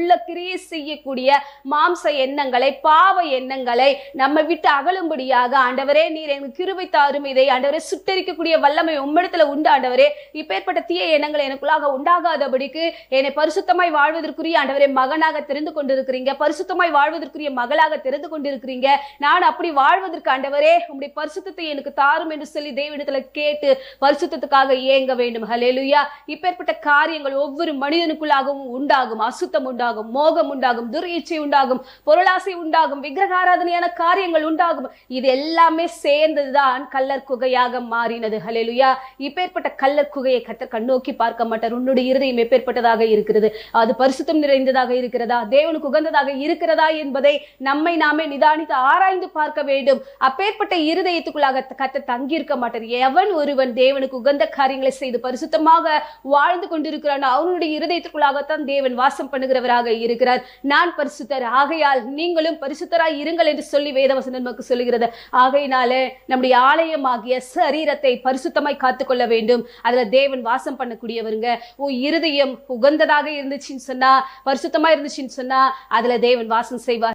உள்ள கிரியை செய்யக்கூடிய மாம்ச எண்ணங்களை, பாவ எண்ணங்களை நம்ம விட்டு அகலும்படியாக ஆண்டவரே நீர் எனக்கு கிருபை தாரும். இதை ஆண்டவரே சுட்டரிக்கக்கூடிய வல்லமை உம்மிடத்துல உண்டு ஆண்டவரே. இப்பேற்பட்ட தீய எண்ணங்கள் எனக்குள்ளாக உண்டாகாதபடிக்கு என்னை பரிசுத்தமாய் வாழ்வதற்குரிய ஆண்டவரே மகனாக தெரிந்து கொண்டிருக்கிறீங்க, பரிசுத்தமாய் வாழ்வதற்குரிய மகளாக தெரிந்து கொண்டிருக்கிறீங்க. நான் அப்படி வாழ்வதற்கு ஆண்டவரே உம்முடைய பரிசுத்தத்தை எனக்கு தாரும் என்று சொல்லி தேவனிடத்துல கேட்டு பரிசுத்தத்துக்காக ஏங்க வேண்டும். ஹல்லேலூயா. இப்பேற்பட்ட காரியங்கள் ஒவ்வொரு மனிதனுக்குள்ளாகவும் உண்டாகும். அசுத்தம் உண்டாகும், மோகம் உண்டாகும், துர்இச்சை உண்டாகும், பொருளாசை உண்டாகும், விக்கிரகாராதனையான காரியங்கள் உண்டாகும். இது எல்லாமே சேர்ந்ததுதான் கல்லர் குகையாக மாறினது. ஹல்லேலூயா. இப்பேற்பட்ட கல்லர் குகையை கர்த்தர் கண்ணோக்கி பார்க்க மாட்டார். உன்னுடைய இருதயம் எப்பேற்பட்டதாக இருக்கிறது? அது பரிசுத்தம் நிறைந்ததாக இருக்கிறதா, தேவனுக்கு உகந்ததாக இருக்கிறதா என்பதை நம்மை நாமே நிதானித்து ஆராய்ந்து பார்க்க வேண்டும். அப்பேற்பட்ட இருதயத்துக்குள்ளாக கர்த்தர் தங்கி இருக்க மாட்டார். எவன் ஒருவன் தேவனுக்கு உகந்த காரியங்களை செய்து பரிசுத்தமாக வாழ்ந்து கொண்டிருக்கிறான் அவனுடைய இருதயத்துக்குள்ளாகத்தான் தேவன் வாசம் பண்ணுகிறவராக இருக்கிறார். நான் பரிசுத்தர், ஆகையால் நீங்களும் பரிசுத்தராய் இருங்கள் என்று சொல்லி வேதவசனம் நமக்கு சொல்லுகிறது. ஆகையினாலே நம்முடைய ஆலயமாகிய சரீரத்தை பரிசுத்தமாய் காத்துக்கொள்ள வேண்டும். அதுல தேவன் வாசம் பண்ணக்கூடியவருங்க. உன் இருதயம் உகந்ததாக இருந்துச்சுன்னு சொன்னா, பரிசுத்தமா இருந்துச்சுன்னு சொன்னா அதுல தேவன் வாசம் செய்வார்.